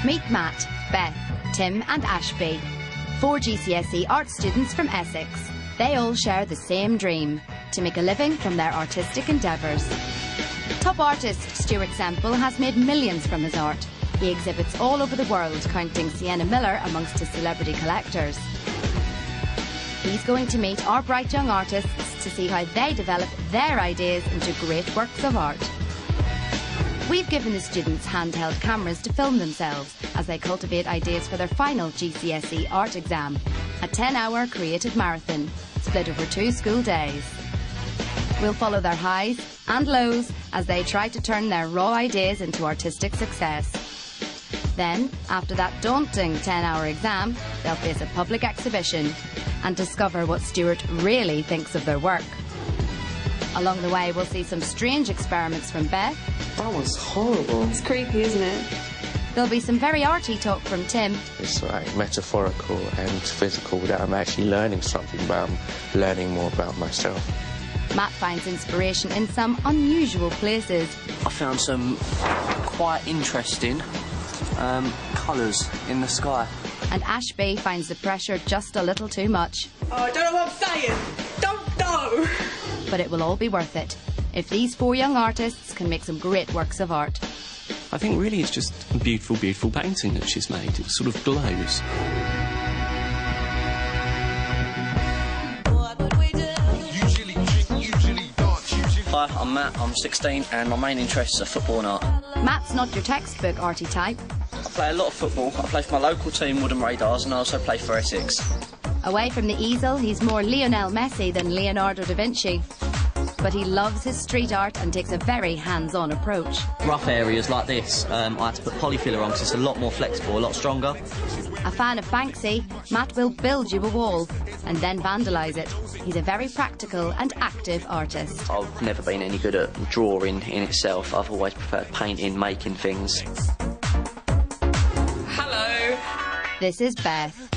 Meet Matt, Beth, Tim and Ashby, 4 GCSE art students from Essex. They all share the same dream, to make a living from their artistic endeavours. Top artist Stuart Semple has made millions from his art. He exhibits all over the world, counting Sienna Miller amongst his celebrity collectors. He's going to meet our bright young artists to see how they develop their ideas into great works of art. We've given the students handheld cameras to film themselves as they cultivate ideas for their final GCSE art exam, a 10-hour creative marathon split over 2 school days. We'll follow their highs and lows as they try to turn their raw ideas into artistic success. Then, after that daunting 10-hour exam, they'll face a public exhibition and discover what Stuart really thinks of their work. Along the way, we'll see some strange experiments from Beth. That was horrible. It's creepy, isn't it? There'll be some very arty talk from Tim. It's like metaphorical and physical that I'm actually learning something, but I'm learning more about myself. Matt finds inspiration in some unusual places. I found some quite interesting colours in the sky. And Ashby finds the pressure just a little too much. Oh, I don't know what I'm saying. Don't know. But it will all be worth it if these 4 young artists can make some great works of art. I think really it's just a beautiful, beautiful painting that she's made. It sort of glows. Hi, I'm Matt, I'm 16 and my main interests are football and art. Matt's not your textbook arty type. I play a lot of football. I play for my local team, Woodham Radars, and I also play for Essex. Away from the easel, he's more Lionel Messi than Leonardo da Vinci. But he loves his street art and takes a very hands-on approach. Rough areas like this, I had to put polyfiller on because it's a lot more flexible, a lot stronger. A fan of Banksy, Matt will build you a wall and then vandalise it. He's a very practical and active artist. I've never been any good at drawing in itself. I've always preferred painting, making things. Hello. This is Beth.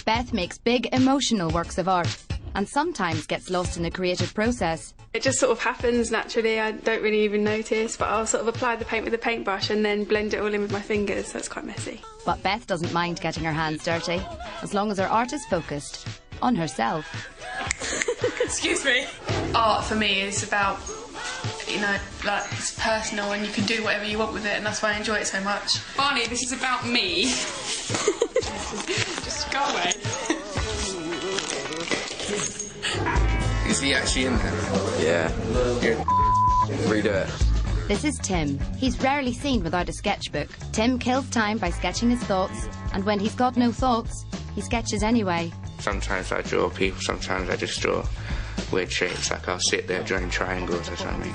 Beth makes big emotional works of art and sometimes gets lost in the creative process. It just sort of happens naturally. I don't really even notice, but I'll sort of apply the paint with a paintbrush and then blend it all in with my fingers, so it's quite messy. But Beth doesn't mind getting her hands dirty, as long as her art is focused on herself. Excuse me. Art for me is about, you know, like, it's personal and you can do whatever you want with it, and that's why I enjoy it so much. Barney, this is about me. Just go away. Is he actually in there? Yeah. Redo it. This is Tim. He's rarely seen without a sketchbook. Tim kills time by sketching his thoughts, and when he's got no thoughts, he sketches anyway. Sometimes I draw people, sometimes I just draw weird shapes, like I'll sit there drawing triangles or something.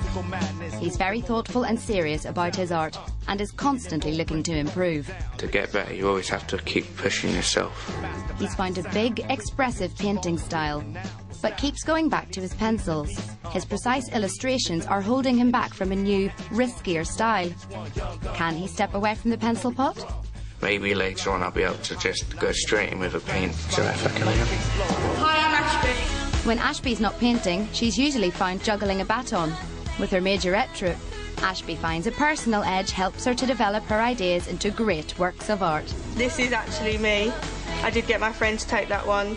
He's very thoughtful and serious about his art, and is constantly looking to improve. To get better, you always have to keep pushing yourself. He's found a big, expressive painting style, but keeps going back to his pencils. His precise illustrations are holding him back from a new, riskier style. Can he step away from the pencil pot? Maybe later on I'll be able to just go straight in with a paint, so if I can. Hi, I'm Ashby. When Ashby's not painting, she's usually found juggling a baton. With her majorette troupe, Ashby finds a personal edge helps her to develop her ideas into great works of art. This is actually me. I did get my friend to take that one.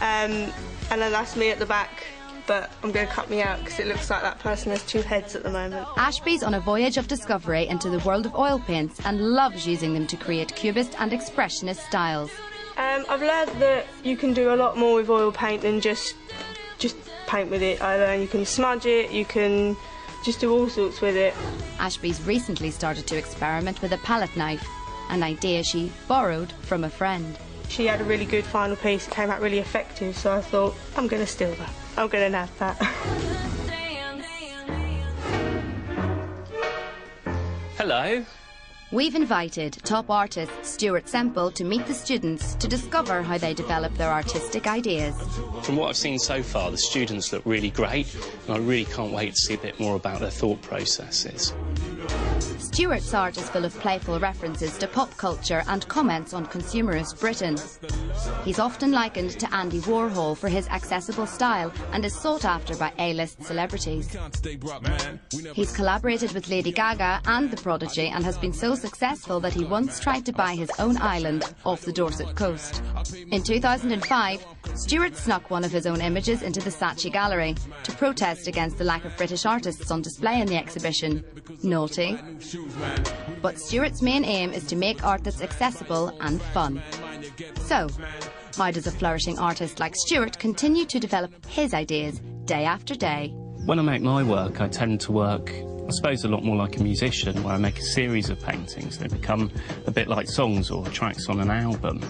And then that's me at the back, but I'm going to cut me out because it looks like that person has 2 heads at the moment. Ashby's on a voyage of discovery into the world of oil paints and loves using them to create cubist and expressionist styles. I've learned that you can do a lot more with oil paint than just paint with it. I learned you can smudge it, you can just do all sorts with it. Ashby's recently started to experiment with a palette knife, an idea she borrowed from a friend. She had a really good final piece, it came out really effective, so I thought, I'm going to steal that. I'm going to nab that. Hello. We've invited top artist Stuart Semple to meet the students to discover how they develop their artistic ideas. From what I've seen so far, the students look really great, and I really can't wait to see a bit more about their thought processes. Stuart's art is full of playful references to pop culture and comments on consumerist Britain. He's often likened to Andy Warhol for his accessible style and is sought after by A-list celebrities. He's collaborated with Lady Gaga and The Prodigy and has been so successful that he once tried to buy his own island off the Dorset coast. In 2005, Stuart snuck one of his own images into the Saatchi Gallery to protest against the lack of British artists on display in the exhibition. Naughty. But Stuart's main aim is to make art that's accessible and fun. So, how does a flourishing artist like Stuart continue to develop his ideas day after day? When I make my work, I tend to work, I suppose, a lot more like a musician, where I make a series of paintings. They become a bit like songs or tracks on an album.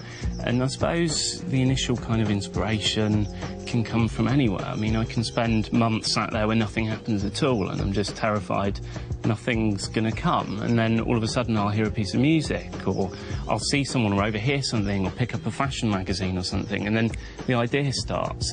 And I suppose the initial kind of inspiration can come from anywhere. I mean, I can spend months sat there where nothing happens at all, and I'm just terrified nothing's going to come. And then all of a sudden I'll hear a piece of music, or I'll see someone or overhear something, or pick up a fashion magazine or something, and then the idea starts.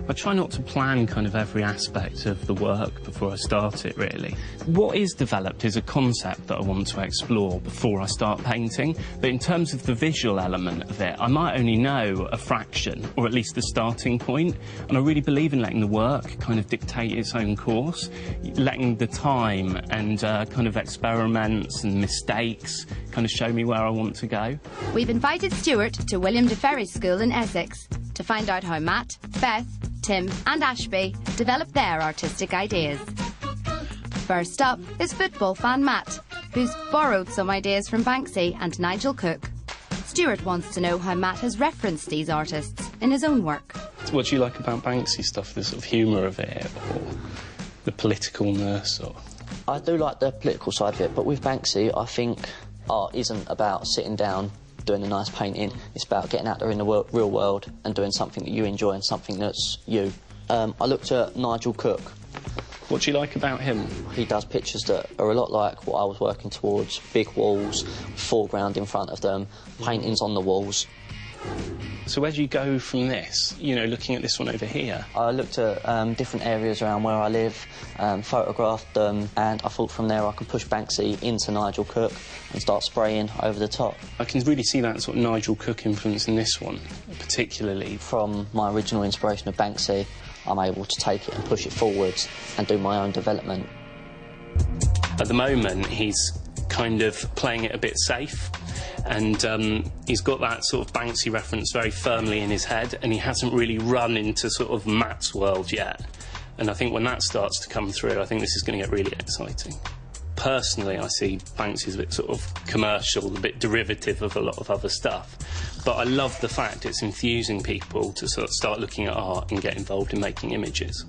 I try not to plan kind of every aspect of the work before I start it, really. What is developed is a concept that I want to explore before I start painting, but in terms of the visual element of it, I might only know a fraction, or at least the starting point, and I really believe in letting the work kind of dictate its own course, letting the time and kind of experiments and mistakes kind of show me where I want to go. We've invited Stuart to William de Ferry's school in Essex to find out how Matt, Beth, Tim and Ashby developed their artistic ideas. First up is football fan Matt, who's borrowed some ideas from Banksy and Nigel Cook. Stuart wants to know how Matt has referenced these artists in his own work. What do you like about Banksy stuff, the sort of humour of it, or the politicalness? Or... I do like the political side of it, but with Banksy, I think art isn't about sitting down doing a nice painting. It's about getting out there in the real world and doing something that you enjoy and something that's you. I looked at Nigel Cook. What do you like about him? He does pictures that are a lot like what I was working towards. Big walls, foreground in front of them, paintings on the walls. So where do you go from this, you know, looking at this one over here? I looked at different areas around where I live, photographed them, and I thought from there I could push Banksy into Nigel Cook and start spraying over the top. I can really see that sort of Nigel Cook influence in this one, particularly. From my original inspiration of Banksy, I'm able to take it and push it forwards and do my own development. At the moment, he's kind of playing it a bit safe, and he's got that sort of Banksy reference very firmly in his head, and he hasn't really run into sort of Matt's world yet. And I think when that starts to come through, I think this is going to get really exciting. Personally, I see Banksy as a bit sort of commercial, a bit derivative of a lot of other stuff. But I love the fact it's infusing people to sort of start looking at art and get involved in making images.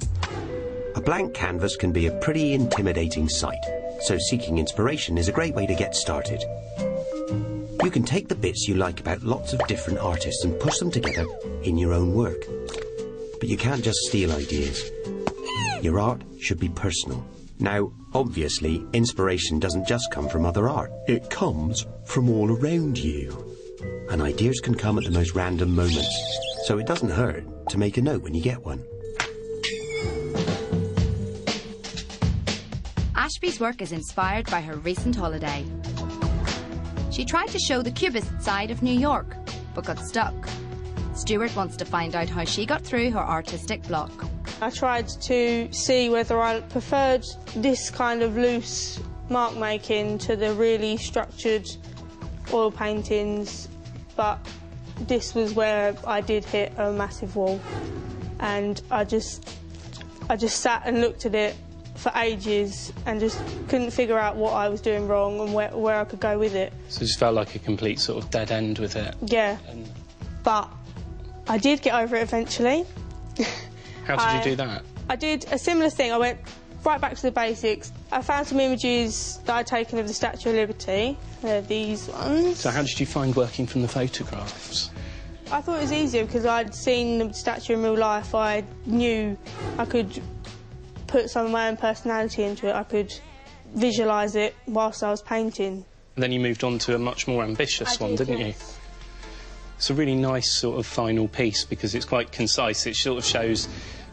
A blank canvas can be a pretty intimidating sight, so seeking inspiration is a great way to get started. You can take the bits you like about lots of different artists and push them together in your own work. But you can't just steal ideas. Your art should be personal. Now, obviously, inspiration doesn't just come from other art. It comes from all around you. And ideas can come at the most random moments, so it doesn't hurt to make a note when you get one. Ashby's work is inspired by her recent holiday. She tried to show the Cubist side of New York, but got stuck. Stuart wants to find out how she got through her artistic block. I tried to see whether I preferred this kind of loose mark making to the really structured oil paintings, but this was where I did hit a massive wall, and I just sat and looked at it for ages and just couldn't figure out what I was doing wrong and where I could go with it. So it just felt like a complete sort of dead end with it? Yeah, but I did get over it eventually. How did you do that? I did a similar thing. I went right back to the basics. I found some images that I'd taken of the Statue of Liberty. They're these ones. So how did you find working from the photographs? I thought it was easier because I'd seen the statue in real life. I knew I could put some of my own personality into it. I could visualise it whilst I was painting. And then you moved on to a much more ambitious one, didn't you? It's a really nice sort of final piece because it's quite concise. It sort of shows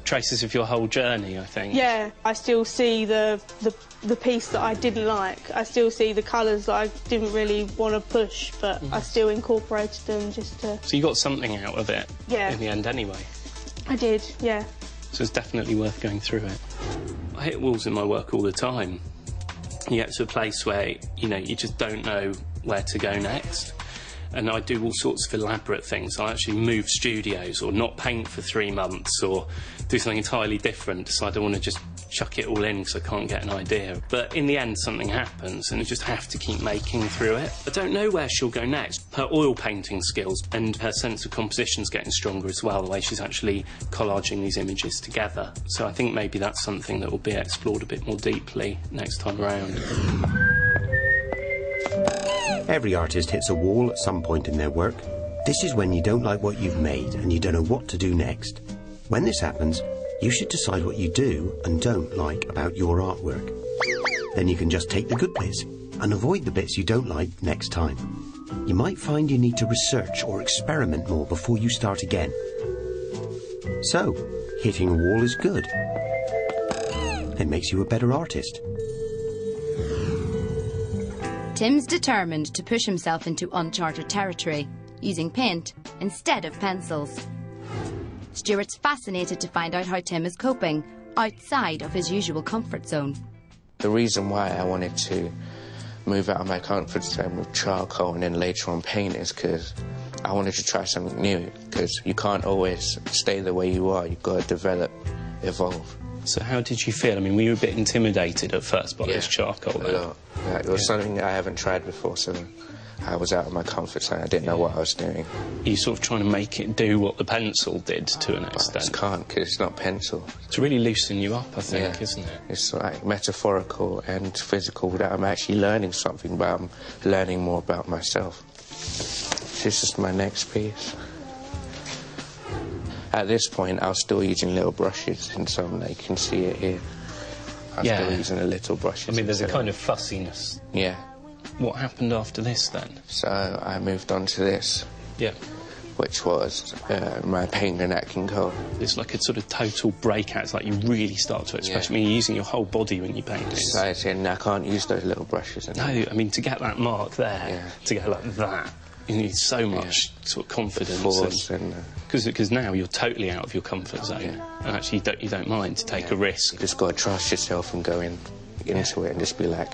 traces of your whole journey, I think. Yeah, I still see the piece that I didn't like. I still see the colours that I didn't really want to push, but I still incorporated them just to... So you got something out of it in the end anyway? I did, yeah. So it's definitely worth going through it. I hit walls in my work all the time. You get to a place where, you know, you just don't know where to go next. And I do all sorts of elaborate things. I actually move studios, or not paint for 3 months, or do something entirely different. So I don't want to just chuck it all in because I can't get an idea. But in the end, something happens, and you just have to keep making through it. I don't know where she'll go next. Her oil painting skills and her sense of composition's getting stronger as well, the way she's actually collaging these images together. So I think maybe that's something that will be explored a bit more deeply next time around. Every artist hits a wall at some point in their work. This is when you don't like what you've made and you don't know what to do next. When this happens, you should decide what you do and don't like about your artwork. Then you can just take the good bits and avoid the bits you don't like next time. You might find you need to research or experiment more before you start again. So, hitting a wall is good. It makes you a better artist. Tim's determined to push himself into uncharted territory, using paint instead of pencils. Stuart's fascinated to find out how Tim is coping outside of his usual comfort zone. The reason why I wanted to move out of my comfort zone with charcoal and then later on paint is because I wanted to try something new, because you can't always stay the way you are. You've got to develop, evolve. So how did you feel? I mean, were you a bit intimidated at first by this charcoal? A lot. Yeah, it was something that I haven't tried before, so I was out of my comfort zone. I didn't know what I was doing. Are you sort of trying to make it do what the pencil did to an extent? I just can't, because it's not pencil. To really loosen you up, I think, isn't it? It's like metaphorical and physical, that I'm actually learning something, but I'm learning more about myself. This is my next piece. At this point, I was still using little brushes, and so you can see it here. I'm still using the little brushes. I mean, there's a kind of fussiness. Yeah. What happened after this, then? So I moved on to this. Yeah. Which was my paint and napkin color. It's like a sort of total breakout. It's like you really start to express. I mean, you're using your whole body when you paint this. So I can't use those little brushes anymore. No, I mean, to get that mark there, to go like that, you need so much sort of confidence. Because now you're totally out of your comfort zone. And actually, you don't mind to take a risk. You just got to trust yourself and go into it and just be like...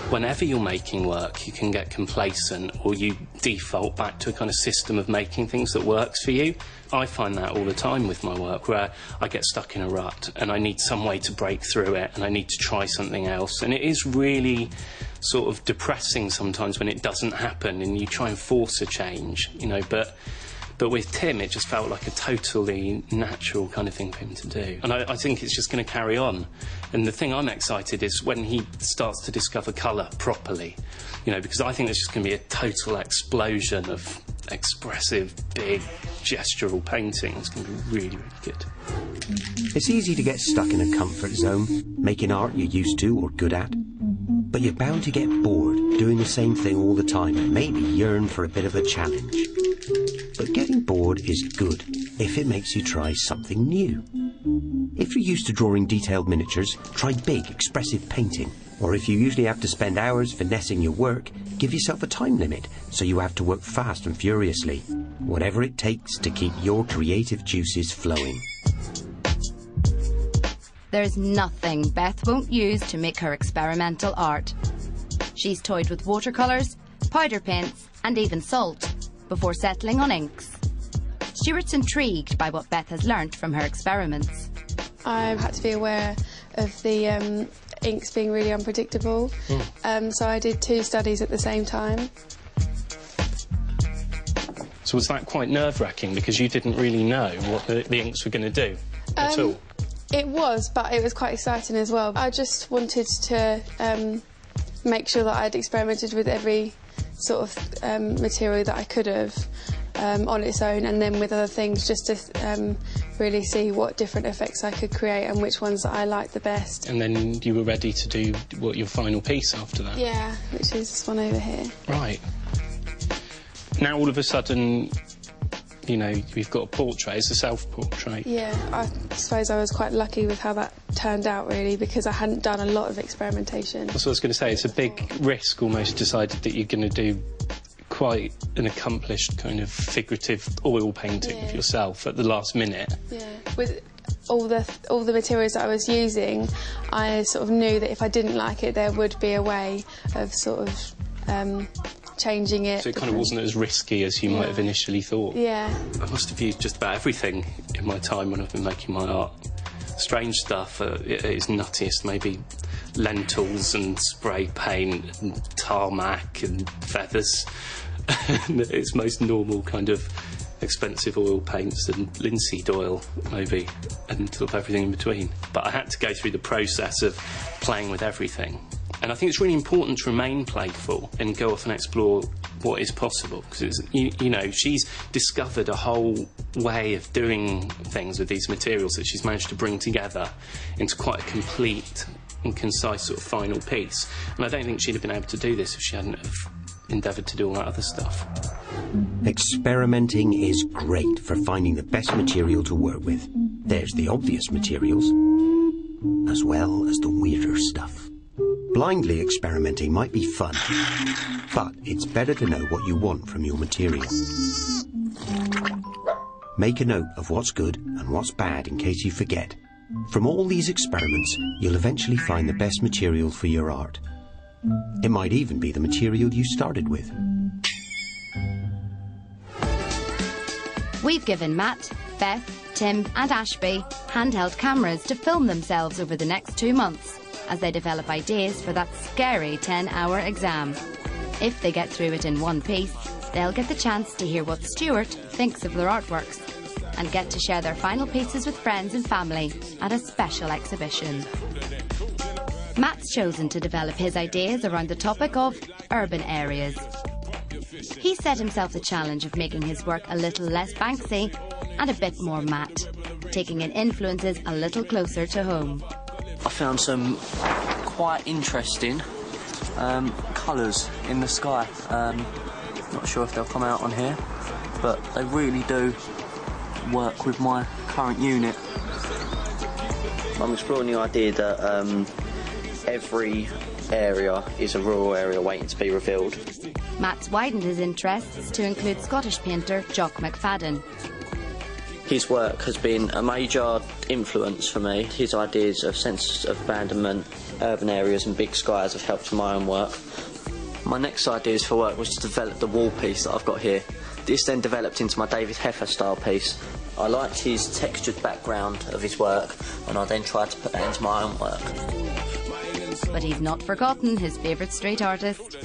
Whenever you're making work, you can get complacent, or you default back to a kind of system of making things that works for you. I find that all the time with my work, where I get stuck in a rut and I need some way to break through it, and I need to try something else. And it is really sort of depressing sometimes when it doesn't happen and you try and force a change, you know, but with Tim, it just felt like a totally natural kind of thing for him to do. And I think it's just going to carry on. And the thing I'm excited is when he starts to discover colour properly, you know, because I think there's just going to be a total explosion of expressive, big, gestural painting. It's going to be really, really good. It's easy to get stuck in a comfort zone, making art you're used to or good at. But you're bound to get bored doing the same thing all the time and maybe yearn for a bit of a challenge. But getting bored is good if it makes you try something new. If you're used to drawing detailed miniatures, try big, expressive painting. Or if you usually have to spend hours finessing your work, give yourself a time limit so you have to work fast and furiously. Whatever it takes to keep your creative juices flowing. There's nothing Beth won't use to make her experimental art. She's toyed with watercolours, powder paints and even salt, before settling on inks. Stuart's intrigued by what Beth has learnt from her experiments. I've had to be aware of the inks being really unpredictable, so I did 2 studies at the same time. So was that quite nerve-wracking, because you didn't really know what the inks were going to do at all? It was, but it was quite exciting as well. I just wanted to make sure that I'd experimented with every sort of material that I could have on its own, and then with other things, just to really see what different effects I could create and which ones that I liked the best. And then you were ready to do your final piece after that? Yeah, which is this one over here. Right. Now all of a sudden you know, you've got a portrait, it's a self-portrait. Yeah, I suppose I was quite lucky with how that turned out, really, because I hadn't done a lot of experimentation. That's what I was going to say, it's a big risk almost, decided that you're going to do quite an accomplished kind of figurative oil painting of yourself at the last minute. Yeah, with all the materials that I was using, I sort of knew that if I didn't like it, there would be a way of sort of changing it. So it kind of wasn't as risky as you might have initially thought. Yeah. I must have used just about everything in my time when I've been making my art. Strange stuff at its nuttiest, maybe lentils and spray paint and tarmac and feathers. Its most normal kind of expensive oil paints and linseed oil, maybe, and sort of everything in between. But I had to go through the process of playing with everything. And I think it's really important to remain playful and go off and explore what is possible, because you know, she's discovered a whole way of doing things with these materials that she's managed to bring together into quite a complete and concise sort of final piece. And I don't think she'd have been able to do this if she hadn't have endeavoured to do all that other stuff. Experimenting is great for finding the best material to work with. There's the obvious materials, as well as the weirder stuff. Blindly experimenting might be fun, but it's better to know what you want from your material. Make a note of what's good and what's bad in case you forget. From all these experiments, you'll eventually find the best material for your art. It might even be the material you started with. We've given Matt, Beth, Tim and Ashby handheld cameras to film themselves over the next 2 months as they develop ideas for that scary 10-hour exam. If they get through it in one piece, they'll get the chance to hear what Stuart thinks of their artworks and get to share their final pieces with friends and family at a special exhibition. Matt's chosen to develop his ideas around the topic of urban areas. He set himself the challenge of making his work a little less Banksy and a bit more matte, taking in influences a little closer to home. I found some quite interesting colours in the sky. Not sure if they'll come out on here, but they really do work with my current unit. I'm exploring the idea that every area is a rural area waiting to be revealed. Matt's widened his interests to include Scottish painter Jock McFadden. His work has been a major influence for me. His ideas of sense of abandonment, urban areas and big skies have helped in my own work. My next ideas for work was to develop the wall piece that I've got here. This then developed into my David Heffer style piece. I liked his textured background of his work, and I then tried to put that into my own work. But he's not forgotten his favourite street artist.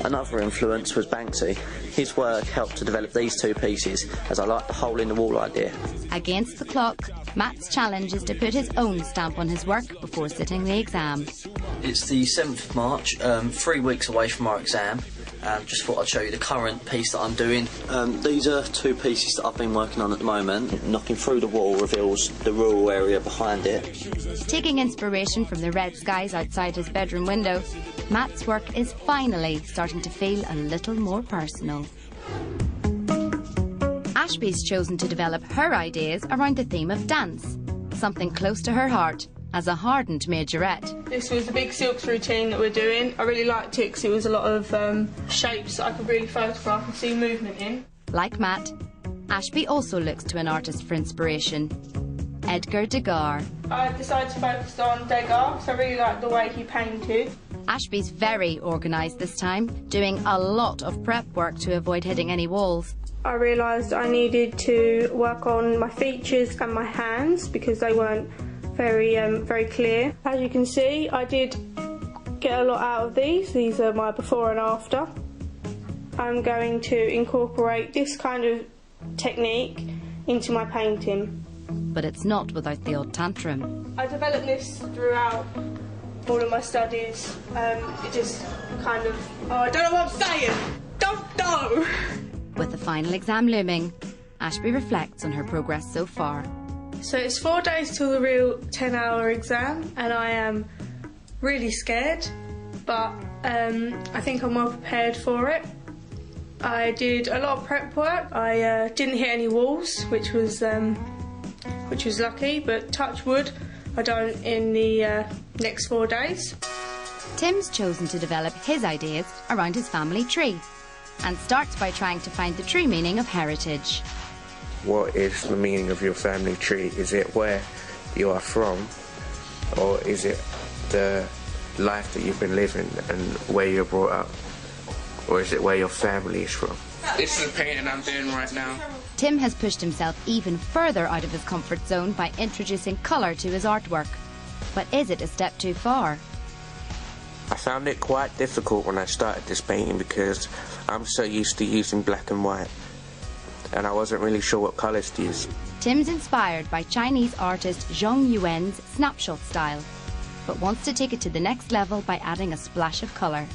Another influence was Banksy. His work helped to develop these two pieces, as I liked the hole in the wall idea. Against the clock, Matt's challenge is to put his own stamp on his work before sitting the exam. It's the 7th of March, 3 weeks away from our exam. Just thought I'd show you the current piece that I'm doing. These are 2 pieces that I've been working on at the moment. Knocking through the wall reveals the rural area behind it. Taking inspiration from the red skies outside his bedroom window, Matt's work is finally starting to feel a little more personal. Ashby's chosen to develop her ideas around the theme of dance, something close to her heart as a hardened majorette. This was a big silks routine that we're doing. I really liked it because it was a lot of shapes that I could really photograph and see movement in. Like Matt, Ashby also looks to an artist for inspiration, Edgar Degas. I decided to focus on Degas, so I really liked the way he painted. Ashby's very organised this time, doing a lot of prep work to avoid hitting any walls. I realised I needed to work on my features and my hands because they weren't very clear. As you can see, I did get a lot out of these. These are my before and after. I'm going to incorporate this kind of technique into my painting. But it's not without the odd tantrum. I developed this throughout all of my studies. It just kind of... Oh, I don't know what I'm saying! Don't know! With the final exam looming, Ashby reflects on her progress so far. So it's 4 days till the real 10-hour exam, and I am really scared, but I think I'm well prepared for it. I did a lot of prep work. I didn't hit any walls, which was lucky, but touch wood, I don't in the next 4 days. Tim's chosen to develop his ideas around his family tree and starts by trying to find the true meaning of heritage. What is the meaning of your family tree? Is it where you are from, or is it the life that you've been living and where you're brought up, or is it where your family is from? This is the painting I'm doing right now. Tim has pushed himself even further out of his comfort zone by introducing colour to his artwork. But is it a step too far? I found it quite difficult when I started this painting because I'm so used to using black and white, and I wasn't really sure what colours to use. Tim's inspired by Chinese artist Zhong Yuan's snapshot style, but wants to take it to the next level by adding a splash of colour.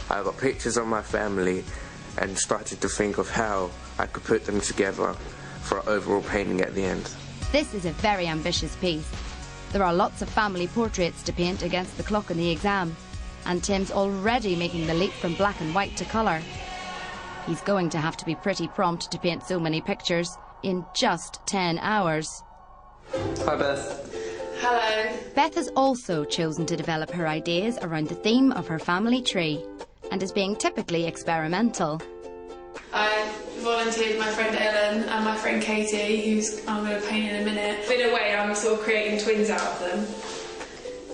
I got pictures of my family and started to think of how I could put them together for an overall painting at the end. This is a very ambitious piece. There are lots of family portraits to paint against the clock in the exam, and Tim's already making the leap from black and white to colour. He's going to have to be pretty prompt to paint so many pictures in just 10 hours. Hi, Beth. Hello. Beth has also chosen to develop her ideas around the theme of her family tree and is being typically experimental. I volunteered my friend Ellen and my friend Katie, who's I'm going to paint in a minute. In a way, I'm sort of creating twins out of them.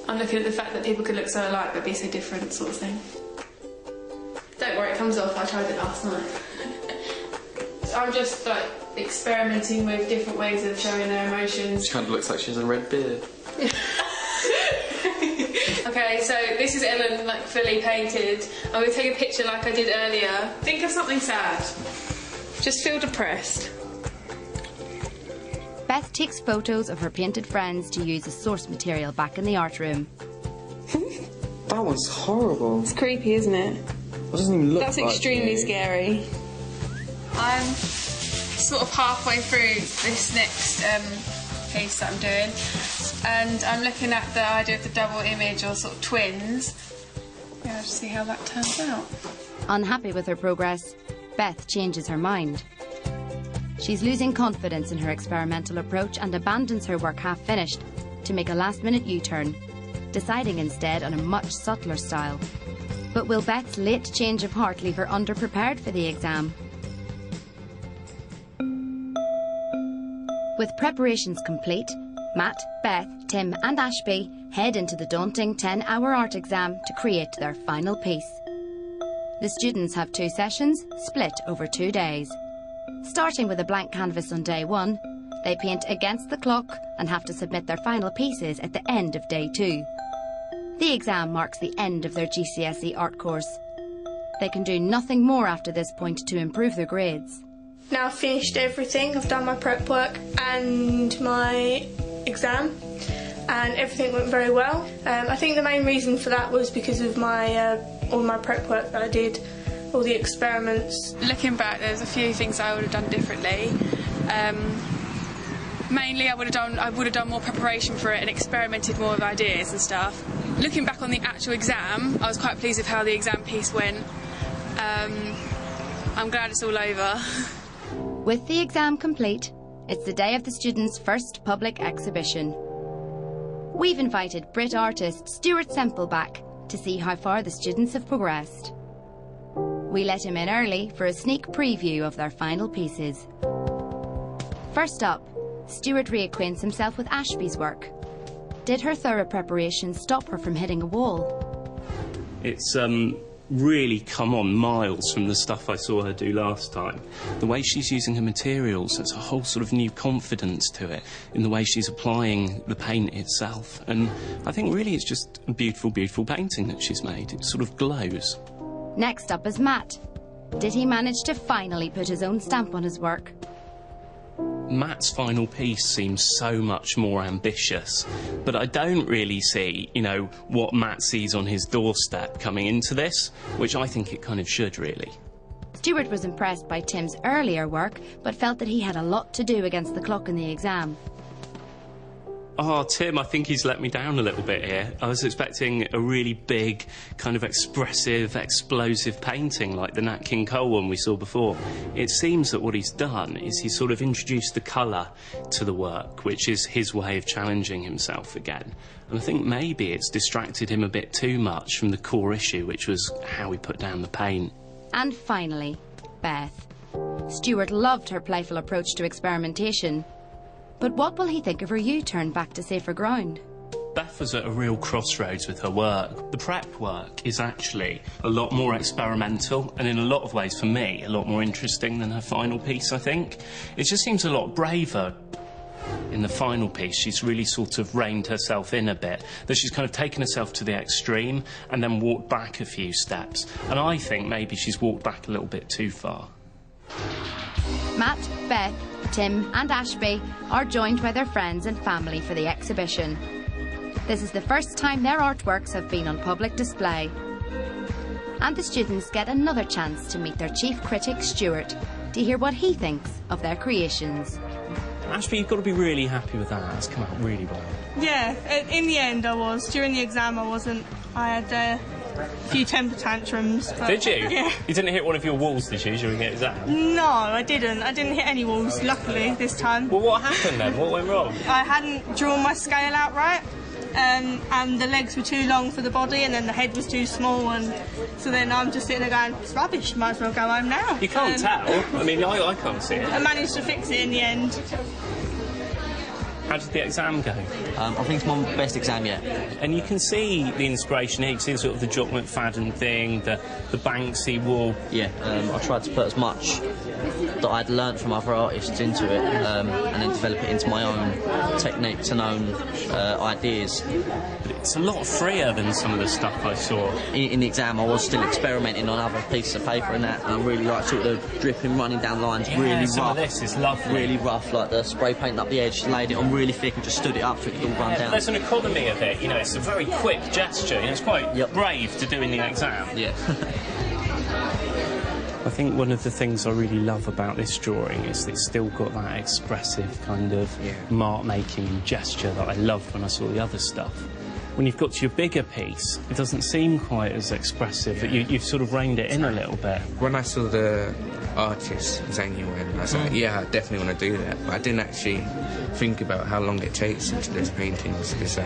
I'm looking at the fact that people could look so alike but be so different, sort of thing. Don't worry, it comes off. I tried it last night. I'm just like experimenting with different ways of showing their emotions. She kind of looks like she has a red beard. Okay, so this is Ellen, like fully painted. I'm going to take a picture like I did earlier. Think of something sad. Just feel depressed. Beth takes photos of her painted friends to use as source material back in the art room. That one's horrible. It's creepy, isn't it? It doesn't even look That's like extremely you. scary. I'm sort of halfway through this next piece that I'm doing, and I'm looking at the idea of the double image or sort of twins. Yeah, just see how that turns out. Unhappy with her progress, Beth changes her mind. She's losing confidence in her experimental approach and abandons her work half finished to make a last-minute U-turn, deciding instead on a much subtler style. But will Beth's late change of heart leave her underprepared for the exam? With preparations complete, Matt, Beth, Tim and Ashby head into the daunting 10-hour art exam to create their final piece. The students have 2 sessions, split over 2 days. Starting with a blank canvas on day 1, they paint against the clock and have to submit their final pieces at the end of day 2. The exam marks the end of their GCSE art course. They can do nothing more after this point to improve their grades. Now I've finished everything. I've done my prep work and my exam, and everything went very well. I think the main reason for that was because of my all my prep work that I did, all the experiments. Looking back, there's a few things I would have done differently. Mainly, I would have done more preparation for it and experimented more with ideas and stuff. Looking back on the actual exam, I was quite pleased with how the exam piece went. I'm glad it's all over. With the exam complete, it's the day of the students' first public exhibition. We've invited Brit artist Stuart Semple back to see how far the students have progressed. We let him in early for a sneak preview of their final pieces. First up, Stuart reacquaints himself with Ashby's work. Did her thorough preparation stop her from hitting a wall? It's really come on miles from the stuff I saw her do last time. The way she's using her materials, there's a whole sort of new confidence to it in the way she's applying the paint itself. And I think really it's just a beautiful, beautiful painting that she's made. It sort of glows. Next up is Matt. Did he manage to finally put his own stamp on his work? Matt's final piece seems so much more ambitious, but I don't really see, you know, what Matt sees on his doorstep coming into this, which I think it kind of should, really. Stuart was impressed by Tim's earlier work, but felt that he had a lot to do against the clock in the exam. Oh, Tim, I think he's let me down a little bit here. I was expecting a really big, kind of expressive, explosive painting like the Nat King Cole one we saw before. It seems that what he's done is he's sort of introduced the colour to the work, which is his way of challenging himself again. And I think maybe it's distracted him a bit too much from the core issue, which was how he put down the paint. And finally, Beth. Stuart loved her playful approach to experimentation. But what will he think of her U-turn back to safer ground? Beth was at a real crossroads with her work. The prep work is actually a lot more experimental and in a lot of ways, for me, a lot more interesting than her final piece, I think. It just seems a lot braver. In the final piece, she's really sort of reined herself in a bit, that she's kind of taken herself to the extreme and then walked back a few steps. And I think maybe she's walked back a little bit too far. Matt, Beth, Tim and Ashby are joined by their friends and family for the exhibition. This is the first time their artworks have been on public display. And the students get another chance to meet their chief critic, Stuart, to hear what he thinks of their creations. Ashby, you've got to be really happy with that. It's come out really well. Yeah, in the end I was. During the exam I wasn't. I had a few temper tantrums. But, did you? Yeah. You didn't hit one of your walls, did you, during the exam? No, I didn't. I didn't hit any walls, luckily, this time. Well, what happened then? What went wrong? I hadn't drawn my scale out right. And the legs were too long for the body, and then the head was too small, and so then I'm just sitting there going, it's rubbish, might as well go home now. You can't tell. I mean, I can't see it. I managed to fix it in the end. How did the exam go? I think it's my best exam yet. And you can see the inspiration here. You can see sort of the Jock McFadden thing, the Banksy wall. Yeah, I tried to put as much that I'd learnt from other artists into it, and then develop it into my own techniques and own ideas. But it's a lot freer than some of the stuff I saw. In the exam, I was still experimenting on other pieces of paper and that. I really like sort of dripping, running down lines, Yeah, really some rough. of this is lovely. Really rough, like the spray paint up the edge, laid it on really thick and just stood it up so it could all run down. There's an economy of it, you know, it's a very quick gesture, you know, it's quite brave to do in the exam. Yeah. I think one of the things I really love about this drawing is that it's still got that expressive kind of mark-making gesture that I loved when I saw the other stuff. When you've got to your bigger piece, it doesn't seem quite as expressive, but you've sort of reined it in a little bit. When I saw the artist, Zhang Yuan, I was like, yeah, I definitely want to do that. But I didn't actually think about how long it takes to do those paintings, because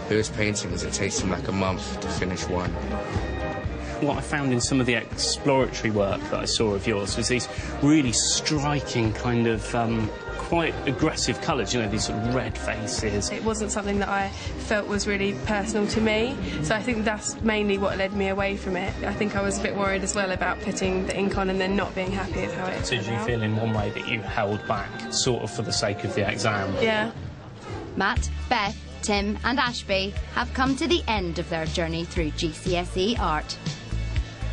those paintings, it takes them like a month to finish one. What I found in some of the exploratory work that I saw of yours was these really striking kind of quite aggressive colours, you know, these sort of red faces. It wasn't something that I felt was really personal to me, so I think that's mainly what led me away from it. I think I was a bit worried as well about putting the ink on and then not being happy with how it So did you feel in one way that you held back, sort of for the sake of the exam? Yeah. Matt, Beth, Tim and Ashby have come to the end of their journey through GCSE art.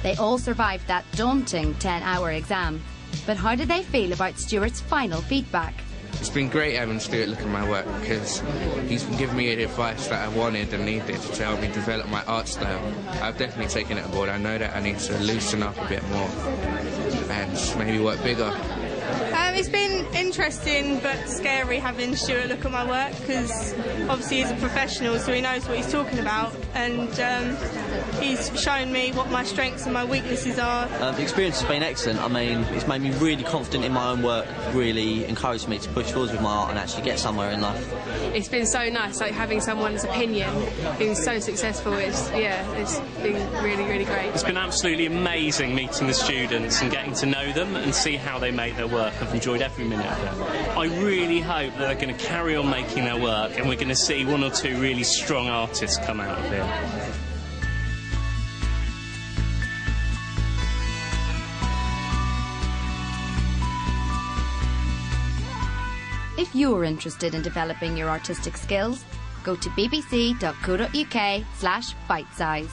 They all survived that daunting 10-hour exam. But how do they feel about Stuart's final feedback? It's been great having Stuart look at my work, because he's been giving me the advice that I wanted and needed to help me develop my art style. I've definitely taken it on board. I know that I need to loosen up a bit more and maybe work bigger. It's been interesting but scary having Stuart look at my work, because obviously he's a professional, so he knows what he's talking about, and he's shown me what my strengths and my weaknesses are. The experience has been excellent. I mean, it's made me really confident in my own work, really encouraged me to push forwards with my art and actually get somewhere in life. It's been so nice, like having someone's opinion being so successful. It's been really, really great. It's been absolutely amazing meeting the students and getting to know them and see how they make their work. I've enjoyed every minute of it. I really hope that they're going to carry on making their work and we're going to see one or two really strong artists come out of here. If you're interested in developing your artistic skills, go to bbc.co.uk/bitesize.